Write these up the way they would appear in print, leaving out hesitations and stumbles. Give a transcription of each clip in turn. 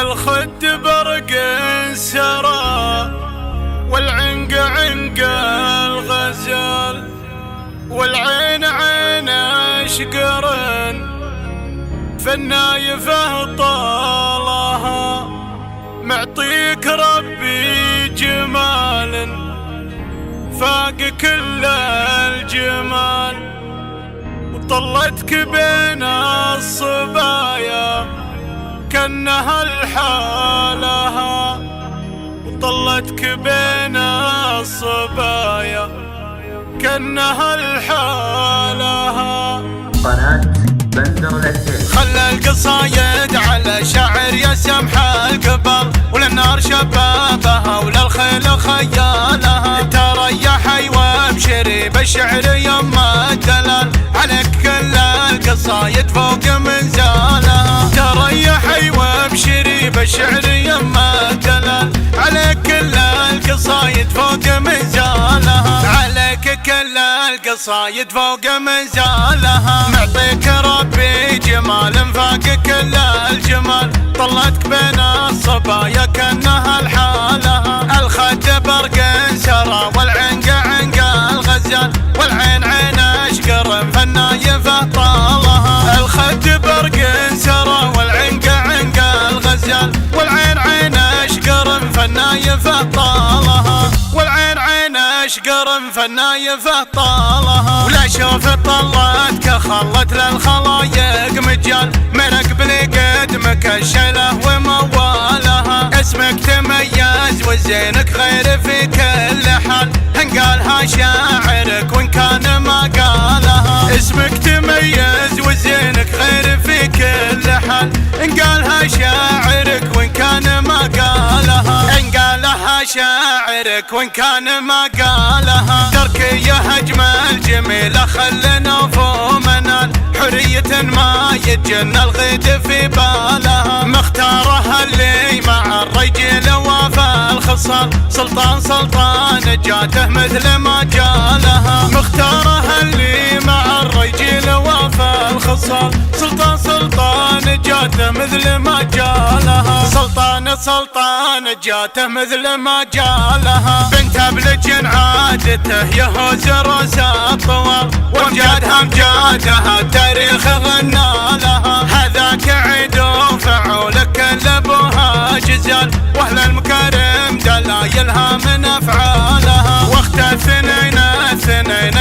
الخد برق سرى والعنق عنق الغزال والعين عين اشقرن فالنايفه طالها معطيك ربي جمال فاق كل الجمال وطلتك بين الصبايا كأنها الحالها وطلتك بين الصبايا كأنها الحالها. قناة بندر للسيف خلى القصايد على شعر يسمح القبل وللنار شبابها وللخيل خيالها تريحي وابشري بالشعر يما الدلال عليك كل القصايد فوق منزالها تريحي وابشري بالشعر يما الدلال عليك كل القصايد فوق منزالها عليك كل القصايد فوق منزالها معطيك ربي جمال فاق كل الجمال طلتك بين الصبايا كأنها الحالها الخد برق سرى والعنق عنق الغزال والعين عين اشقر فالنايفه طالها الخد برق سرى والعنق عنق الغزال والعين عين اشقر فالنايفه طالها والعين عين اشقر فالنايفه طالها ولا شوف طلتك خلت للخلايق مجال منك بلي قدمك الشيله وموالها اسمك تميز وزينك غير في كل حال ان قالها شاعرك وان كان ما قالها اسمك تميز وزينك غير في كل حال ان قالها شاعرك وان كان ما قالها ان قالها شاعرك وان كان ما قالها تركيه اجمل جميله خلنا وفومنا حرية ما يتجنى الغيد في بالها مختارها اللي مع الرجل وافى الخصال سلطان جاته مثل ما جالها مختارها اللي مع الرجل وافى الخصال سلطان جاته مثل ما جالها سلطان جاته مثل ما جالها بنت ابلج عادته يهوز راس الطوال وامجادها امجادها التاريخ غنى لها هذاك عيد وفعولك كل ابوها جزال واهل المكارم دلايلها من افعالها واخت اثنين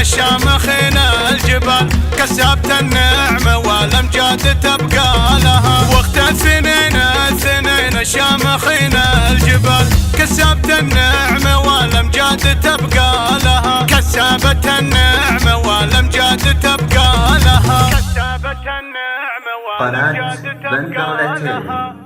الشامخين الجبال كسبت النعمه والامجاد تبقى لها واخت اثنين الشامخين الجبال كسبت النعمه والامجاد تبقى لها كسبت النعمه والامجاد تبقى لها كسبت النعمه قناة بندر للسيف.